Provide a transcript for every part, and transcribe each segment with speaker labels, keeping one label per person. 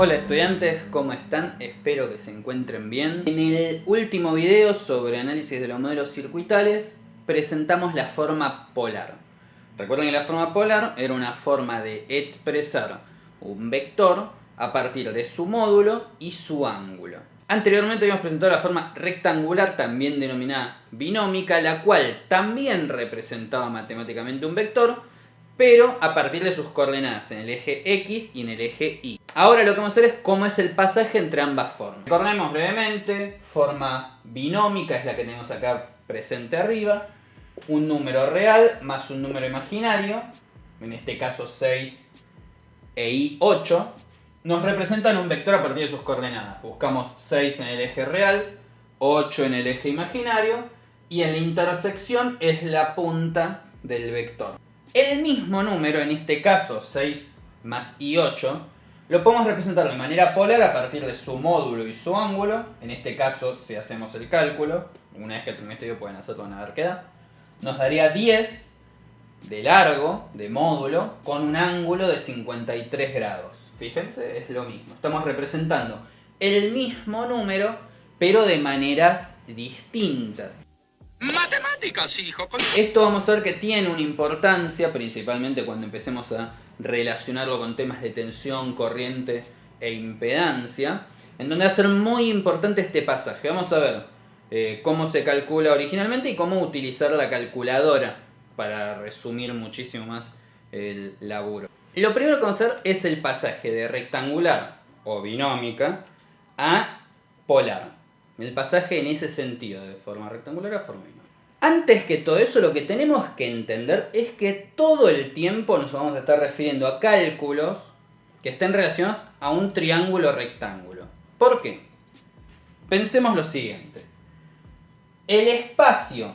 Speaker 1: Hola estudiantes, ¿cómo están? Espero que se encuentren bien. En el último video sobre análisis de los modelos circuitales presentamos la forma polar. Recuerden que la forma polar era una forma de expresar un vector a partir de su módulo y su ángulo. Anteriormente habíamos presentado la forma rectangular, también denominada binómica, la cual también representaba matemáticamente un vector, pero a partir de sus coordenadas en el eje X y en el eje Y. Ahora lo que vamos a hacer es cómo es el pasaje entre ambas formas. Recordemos brevemente, forma binómica es la que tenemos acá presente arriba. Un número real más un número imaginario, en este caso 6 e Y 8, nos representan un vector a partir de sus coordenadas. Buscamos 6 en el eje real, 8 en el eje imaginario, y en la intersección es la punta del vector. El mismo número, en este caso 6 más Y8, lo podemos representar de manera polar a partir de su módulo y su ángulo. En este caso, si hacemos el cálculo, una vez que termine este video pueden hacerlo, van a ver qué da. Nos daría 10 de largo, de módulo, con un ángulo de 53 grados. Fíjense, es lo mismo. Estamos representando el mismo número, pero de maneras distintas.
Speaker 2: Matemáticas, hijo.
Speaker 1: Esto vamos a ver que tiene una importancia, principalmente cuando empecemos a relacionarlo con temas de tensión, corriente e impedancia, en donde va a ser muy importante este pasaje. Vamos a ver cómo se calcula originalmente y cómo utilizar la calculadora para resumir muchísimo más el laburo. Lo primero que vamos a hacer es el pasaje de rectangular o binómica a polar. El pasaje en ese sentido, de forma rectangular a forma binómica. Antes que todo eso, lo que tenemos que entender es que todo el tiempo nos vamos a estar refiriendo a cálculos que estén relacionados a un triángulo rectángulo. ¿Por qué? Pensemos lo siguiente. El espacio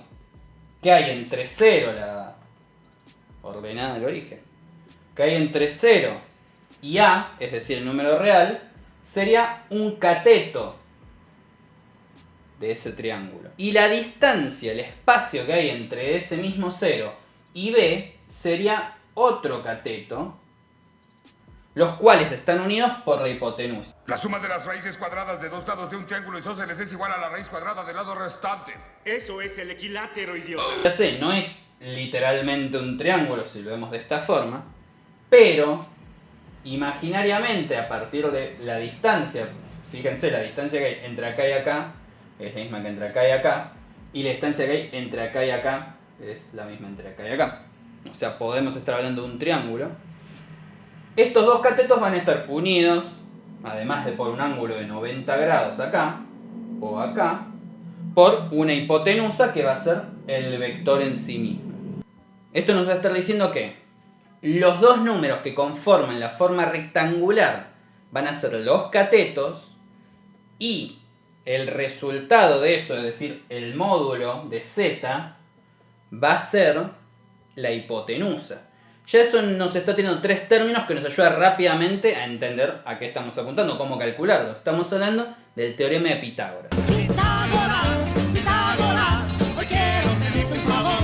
Speaker 1: que hay entre 0, la ordenada del origen, que hay entre 0 y A, es decir, el número real, sería un cateto de ese triángulo. Y la distancia, el espacio que hay entre ese mismo 0 y B, sería otro cateto, los cuales están unidos por la hipotenusa.
Speaker 2: La suma de las raíces cuadradas de dos lados de un triángulo isósceles es igual a la raíz cuadrada del lado restante.
Speaker 3: Eso es el equilátero, idiota.
Speaker 1: Ya sé, no es literalmente un triángulo si lo vemos de esta forma, pero imaginariamente a partir de la distancia, fíjense, la distancia que hay entre acá y acá es la misma que entre acá y acá, y la distancia que hay entre acá y acá es la misma entre acá y acá. O sea, podemos estar hablando de un triángulo. Estos dos catetos van a estar unidos, además de por un ángulo de 90 grados acá, o acá, por una hipotenusa que va a ser el vector en sí mismo. Esto nos va a estar diciendo que los dos números que conforman la forma rectangular van a ser los catetos, y el resultado de eso, es decir, el módulo de z, va a ser la hipotenusa. Ya eso nos está teniendo tres términos que nos ayuda rápidamente a entender a qué estamos apuntando, cómo calcularlo. Estamos hablando del teorema de Pitágoras.
Speaker 4: Pitágoras, Pitágoras, hoy quiero pedirte un favor.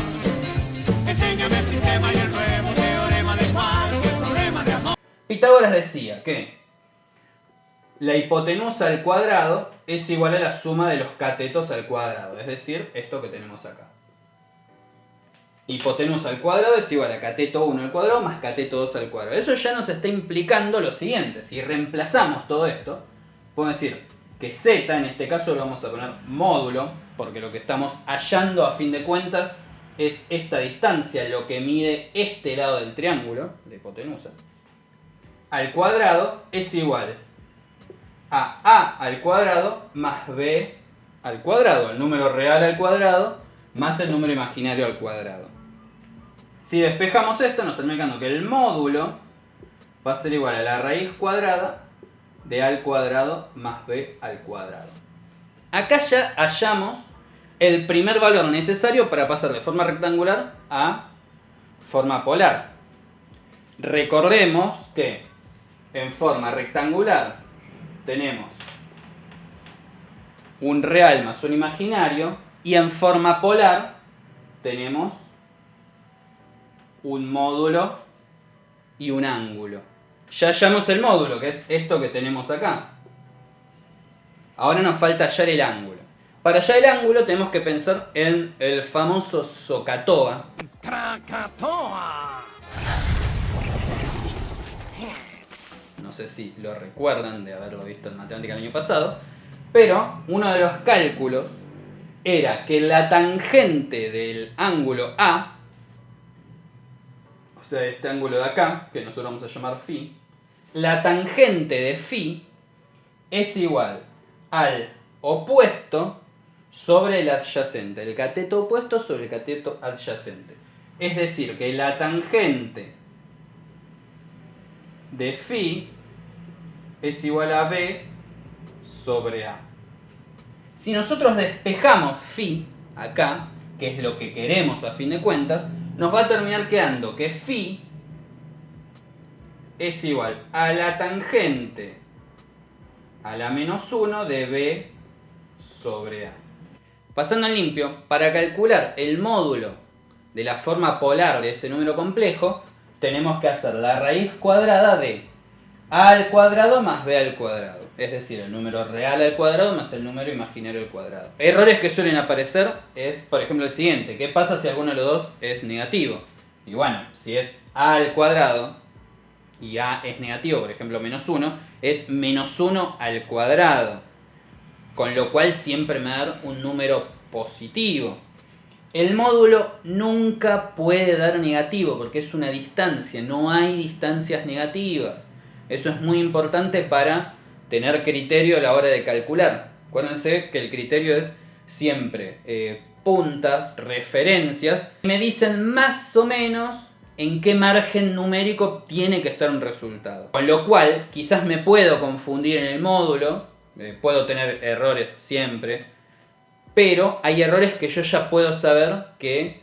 Speaker 4: Enséñame el sistema y el nuevo teorema de cualquier problema de amor.
Speaker 1: Pitágoras decía que la hipotenusa al cuadrado es igual a la suma de los catetos al cuadrado, es decir, esto que tenemos acá. Hipotenusa al cuadrado es igual a cateto 1 al cuadrado más cateto 2 al cuadrado. Eso ya nos está implicando lo siguiente. Si reemplazamos todo esto, podemos decir que z, en este caso lo vamos a poner módulo, porque lo que estamos hallando a fin de cuentas es esta distancia, lo que mide este lado del triángulo, de hipotenusa, al cuadrado es igual a al cuadrado más b al cuadrado, el número real al cuadrado más el número imaginario al cuadrado. Si despejamos esto, nos termina quedando que el módulo va a ser igual a la raíz cuadrada de a al cuadrado más b al cuadrado. Acá ya hallamos el primer valor necesario para pasar de forma rectangular a forma polar. Recordemos que en forma rectangular tenemos un real más un imaginario, y en forma polar tenemos un módulo y un ángulo. ya hallamos el módulo, que es esto que tenemos acá. Ahora nos falta hallar el ángulo. Para hallar el ángulo tenemos que pensar en el famoso SOHCAHTOA.
Speaker 4: Krakatoa.
Speaker 1: No sé si lo recuerdan de haberlo visto en matemática el año pasado, pero uno de los cálculos era que la tangente del ángulo A, o sea, este ángulo de acá, que nosotros vamos a llamar φ, la tangente de φ es igual al opuesto sobre el adyacente, el cateto opuesto sobre el cateto adyacente. Es decir, que la tangente de φ es igual a b sobre a. Si nosotros despejamos φ acá, que es lo que queremos a fin de cuentas, nos va a terminar quedando que φ es igual a la tangente a la menos 1 de b sobre a. Pasando en limpio, para calcular el módulo de la forma polar de ese número complejo, tenemos que hacer la raíz cuadrada de a al cuadrado más b al cuadrado. Es decir, el número real al cuadrado más el número imaginario al cuadrado. Errores que suelen aparecer es, por ejemplo, el siguiente. ¿Qué pasa si alguno de los dos es negativo? Y bueno, si es a al cuadrado y a es negativo, por ejemplo menos 1, es menos 1 al cuadrado. Con lo cual siempre me va a dar un número positivo. El módulo nunca puede dar negativo porque es una distancia, no hay distancias negativas. Eso es muy importante para tener criterio a la hora de calcular. Acuérdense que el criterio es siempre puntas, referencias, me dicen más o menos en qué margen numérico tiene que estar un resultado. Con lo cual, quizás me puedo confundir en el módulo, puedo tener errores siempre, pero hay errores que yo ya puedo saber que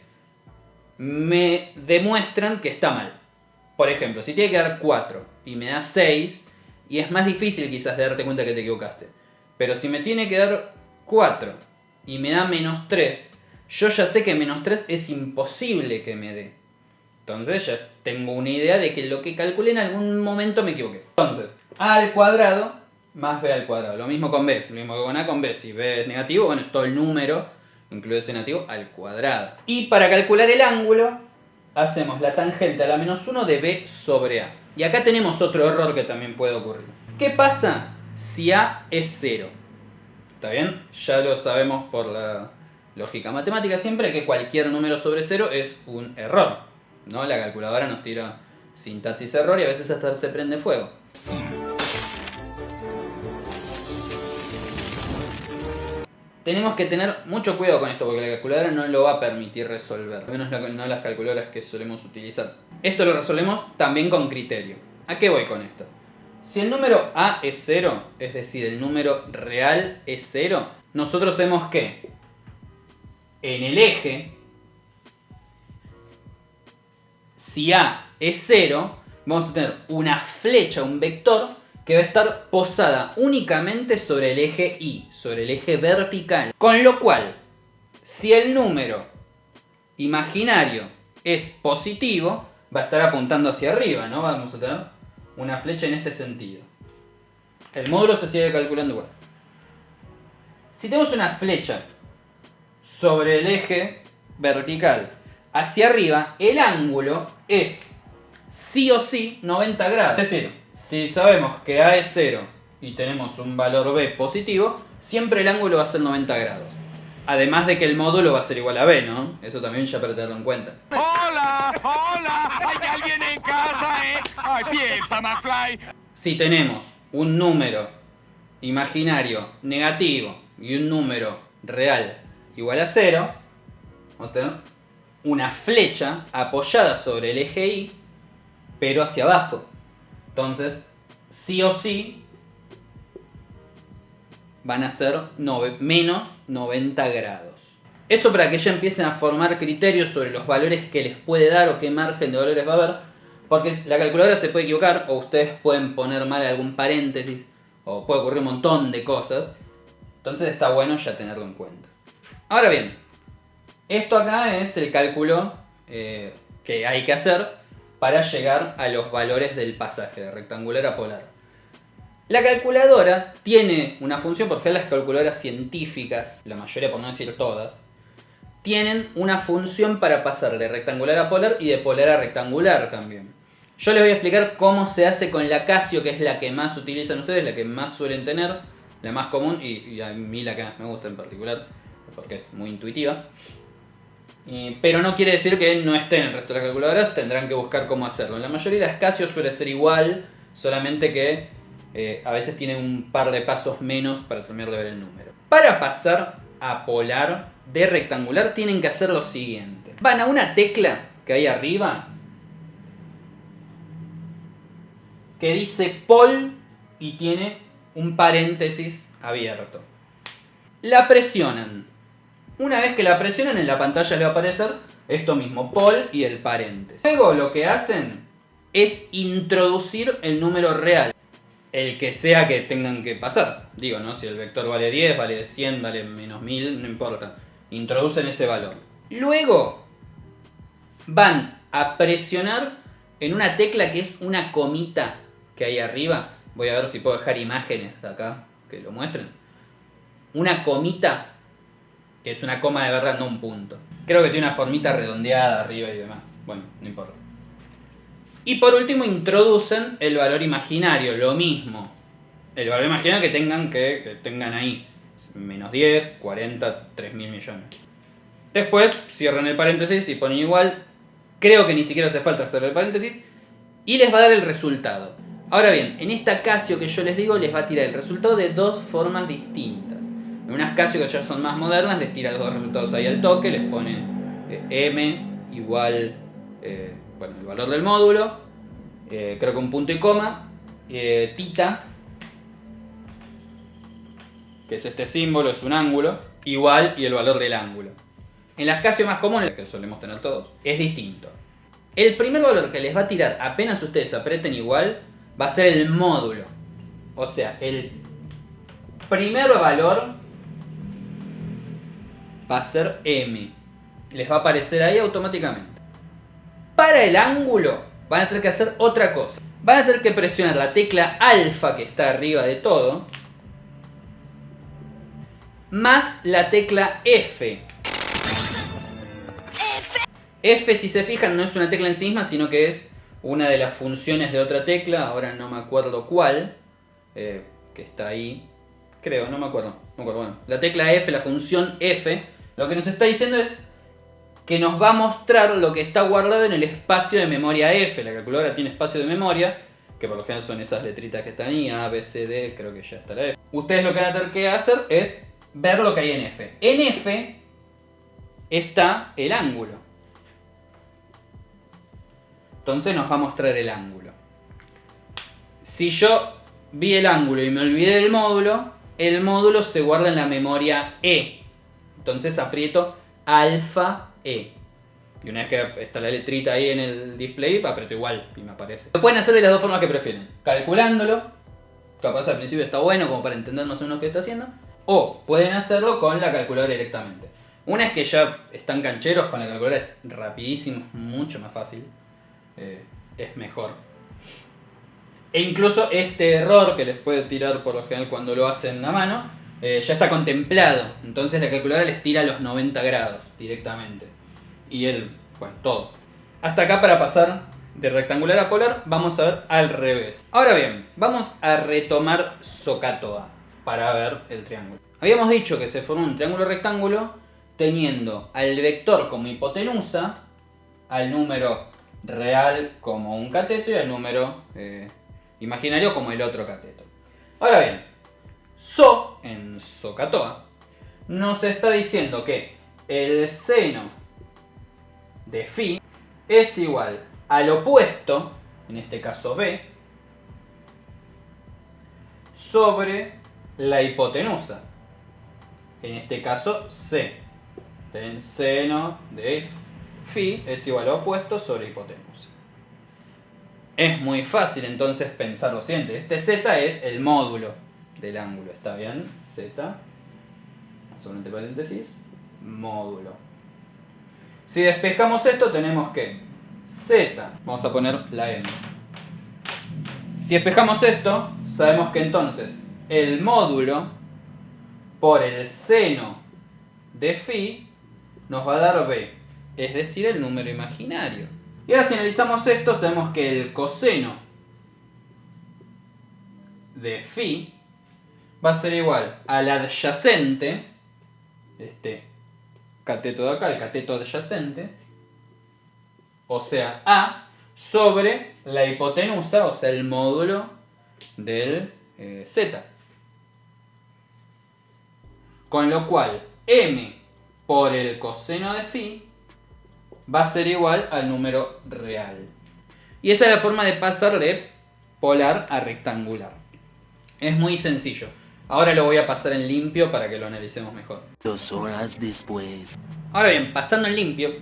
Speaker 1: me demuestran que está mal. Por ejemplo, si tiene que dar 4 y me da 6, y es más difícil quizás de darte cuenta que te equivocaste. Pero si me tiene que dar 4 y me da menos 3, yo ya sé que menos 3 es imposible que me dé. Entonces ya tengo una idea de que lo que calculé en algún momento me equivoqué. Entonces, a al cuadrado más b al cuadrado. Lo mismo con b, lo mismo que con a con b. Si b es negativo, bueno, es todo el número, incluido ese negativo, al cuadrado. Y para calcular el ángulo, hacemos la tangente a la menos 1 de b sobre a. Y acá tenemos otro error que también puede ocurrir. ¿Qué pasa si a es 0? ¿Está bien? Ya lo sabemos por la lógica matemática siempre que cualquier número sobre 0 es un error, ¿no? La calculadora nos tira sintaxis error y a veces hasta se prende fuego. Tenemos que tener mucho cuidado con esto porque la calculadora no lo va a permitir resolver, al menos no las calculadoras que solemos utilizar. Esto lo resolvemos también con criterio. ¿A qué voy con esto? Si el número a es 0, es decir, el número real es 0, nosotros sabemos que en el eje, si a es 0, vamos a tener una flecha, un vector, que va a estar posada únicamente sobre el eje Y, sobre el eje vertical. Con lo cual, si el número imaginario es positivo, va a estar apuntando hacia arriba, ¿no? Vamos a tener una flecha en este sentido. El módulo se sigue calculando igual. Si tenemos una flecha sobre el eje vertical hacia arriba, el ángulo es sí o sí 90 grados. Es decir, si sabemos que a es 0 y tenemos un valor b positivo, siempre el ángulo va a ser 90 grados. Además de que el módulo va a ser igual a b, ¿no? Eso también ya para tenerlo en cuenta.
Speaker 3: ¡Hola! ¡Hola! ¿Hay alguien en casa, ¡Ay, piensa, McFly!
Speaker 1: Si tenemos un número imaginario negativo y un número real igual a 0, vamos a tener una flecha apoyada sobre el eje Y, pero hacia abajo. Entonces, sí o sí, van a ser menos 90 grados. Eso para que ya empiecen a formar criterios sobre los valores que les puede dar o qué margen de valores va a haber. Porque la calculadora se puede equivocar o ustedes pueden poner mal algún paréntesis o puede ocurrir un montón de cosas. Entonces está bueno ya tenerlo en cuenta. Ahora bien, esto acá es el cálculo que hay que hacer para llegar a los valores del pasaje de rectangular a polar. La calculadora tiene una función, porque las calculadoras científicas, la mayoría por no decir todas, tienen una función para pasar de rectangular a polar y de polar a rectangular también. Yo les voy a explicar cómo se hace con la Casio, que es la que más utilizan ustedes, la que más suelen tener, la más común y a mí la que más me gusta en particular, porque es muy intuitiva. Pero no quiere decir que no esté en el resto de las calculadoras, tendrán que buscar cómo hacerlo. En la mayoría de las Casio suele ser igual, solamente que a veces tienen un par de pasos menos para terminar de ver el número. Para pasar a polar de rectangular tienen que hacer lo siguiente. Van a una tecla que hay arriba que dice Pol y tiene un paréntesis abierto. La presionan. Una vez que la presionan, en la pantalla le va a aparecer esto mismo, Pol y el paréntesis. Luego lo que hacen es introducir el número real, el que sea que tengan que pasar. Digo, ¿no? Si el vector vale 10, vale 100, vale menos 1000, no importa. Introducen ese valor. Luego van a presionar en una tecla que es una comita que hay arriba. Voy a ver si puedo dejar imágenes de acá que lo muestren. Una comita, que es una coma de verdad, no un punto. Creo que tiene una formita redondeada arriba y demás. Bueno, no importa. Y por último introducen el valor imaginario, lo mismo. El valor imaginario que tengan ahí. Menos 10, 40, 3.000 millones. Después cierran el paréntesis y ponen igual. Creo que ni siquiera hace falta hacer el paréntesis. Y les va a dar el resultado. Ahora bien, en esta Casio que yo les digo, les va a tirar el resultado de dos formas distintas. En unas Casio que ya son más modernas, les tira los dos resultados ahí al toque, les pone M igual, el valor del módulo, creo que un punto y coma, tita, que es este símbolo, es un ángulo, igual y el valor del ángulo. En las Casio más comunes, que solemos tener todos, es distinto. El primer valor que les va a tirar apenas ustedes aprieten igual, va a ser el módulo. O sea, el primer valor va a ser M. Les va a aparecer ahí automáticamente. Para el ángulo van a tener que hacer otra cosa. Van a tener que presionar la tecla alfa que está arriba de todo, más la tecla F. F, si se fijan, no es una tecla en sí misma, sino que es una de las funciones de otra tecla. Ahora no me acuerdo cuál, que está ahí. Creo, no me acuerdo. Bueno, la tecla F, la función F, lo que nos está diciendo es que nos va a mostrar lo que está guardado en el espacio de memoria F. La calculadora tiene espacio de memoria, que por lo general son esas letritas que están ahí, A, B, C, D, creo que ya está la F. Ustedes lo que van a tener que hacer es ver lo que hay en F. En F está el ángulo. Entonces nos va a mostrar el ángulo. Si yo vi el ángulo y me olvidé del módulo, el módulo se guarda en la memoria E. Entonces aprieto alfa E. Y una vez que está la letrita ahí en el display, aprieto igual y me aparece. Lo pueden hacer de las dos formas que prefieren. Calculándolo, capaz al principio está bueno como para entender más o menos qué está haciendo. O pueden hacerlo con la calculadora directamente. Una es que ya están cancheros con la calculadora, es rapidísimo, mucho más fácil. Es mejor. E incluso este error que les puede tirar por lo general cuando lo hacen a mano, ya está contemplado. Entonces la calculadora les tira los 90 grados directamente. Y todo. Hasta acá para pasar de rectangular a polar, vamos a ver al revés. Ahora bien, vamos a retomar SOHCAHTOA para ver el triángulo. Habíamos dicho que se forma un triángulo rectángulo teniendo al vector como hipotenusa, al número real como un cateto y al número imaginario como el otro cateto. Ahora bien, en SOHCAHTOA nos está diciendo que el seno de phi es igual al opuesto, en este caso B, sobre la hipotenusa, en este caso C. El seno de phi es igual a opuesto sobre hipotenusa. Es muy fácil entonces pensar lo siguiente. Este z es el módulo del ángulo, ¿está bien? Z, sobre entre paréntesis, módulo. Si despejamos esto tenemos que Z. Vamos a poner la M. Si despejamos esto, sabemos que entonces el módulo por el seno de phi nos va a dar B, es decir, el número imaginario. Y ahora si analizamos esto, sabemos que el coseno de phi va a ser igual al adyacente, este cateto de acá, el cateto adyacente, o sea, A, sobre la hipotenusa, o sea, el módulo del Z. Con lo cual, M por el coseno de phi va a ser igual al número real. Y esa es la forma de pasar de polar a rectangular. Es muy sencillo. Ahora lo voy a pasar en limpio para que lo analicemos mejor.
Speaker 5: 2 horas después.
Speaker 1: Ahora bien, pasando en limpio,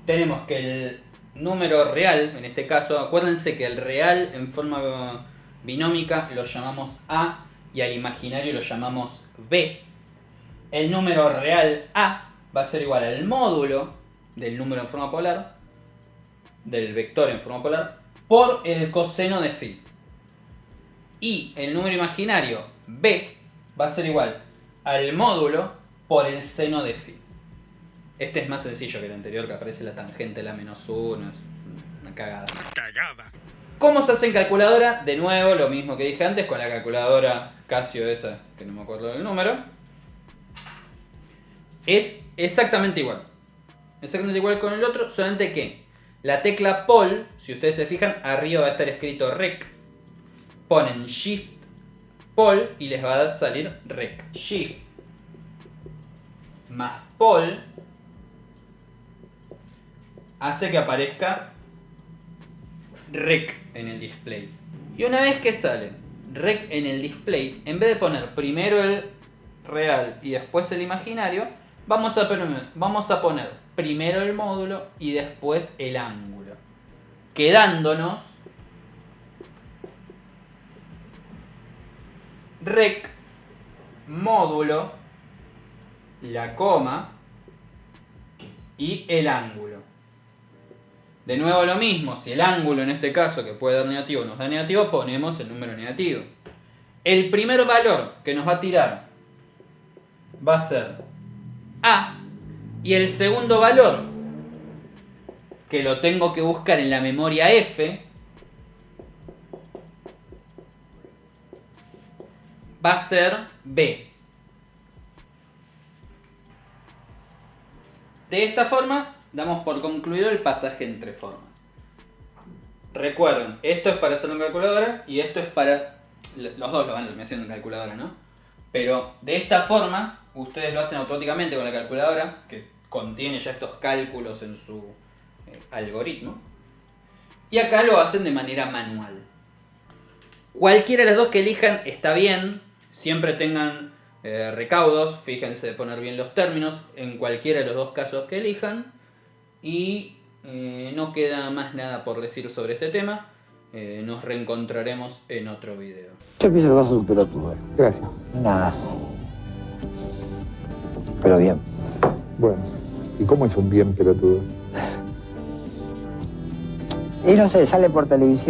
Speaker 1: tenemos que el número real, en este caso, acuérdense que el real en forma binómica lo llamamos A y al imaginario lo llamamos B. El número real A va a ser igual al módulo del número en forma polar, del vector en forma polar, por el coseno de phi. Y el número imaginario B va a ser igual al módulo por el seno de phi. Este es más sencillo que el anterior, que aparece la tangente de la menos 1, es una cagada. ¿Cómo se hace en calculadora? De nuevo, lo mismo que dije antes con la calculadora Casio esa, que no me acuerdo del número. Es exactamente igual. Exactamente igual con el otro, solamente que la tecla Pol, si ustedes se fijan, arriba va a estar escrito Rec. Ponen Shift Pol y les va a salir Rec. Shift más Pol hace que aparezca Rec en el display. Y una vez que sale Rec en el display, en vez de poner primero el real y después el imaginario, vamos a poner primero el módulo y después el ángulo, quedándonos Rec, módulo, la coma y el ángulo. De nuevo lo mismo, si el ángulo en este caso, que puede dar negativo, nos da negativo, ponemos el número negativo. El primer valor que nos va a tirar va a ser A, y el segundo valor, que lo tengo que buscar en la memoria F, va a ser B. De esta forma damos por concluido el pasaje entre formas. Recuerden, esto es para hacerlo en calculadora y esto es para... Los dos lo van a terminar haciendo en calculadora, ¿no? Pero de esta forma ustedes lo hacen automáticamente con la calculadora, que contiene ya estos cálculos en su algoritmo. Y acá lo hacen de manera manual. Cualquiera de las dos que elijan está bien. Siempre tengan recaudos, fíjense de poner bien los términos en cualquiera de los dos casos que elijan. Y no queda más nada por decir sobre este tema. Nos reencontraremos en otro video.
Speaker 6: Yo pienso que vas a un pelotudo.
Speaker 7: Gracias.
Speaker 6: Nada. Pero bien.
Speaker 7: Bueno, ¿y cómo es un bien pelotudo?
Speaker 6: Y no sé, sale por televisión.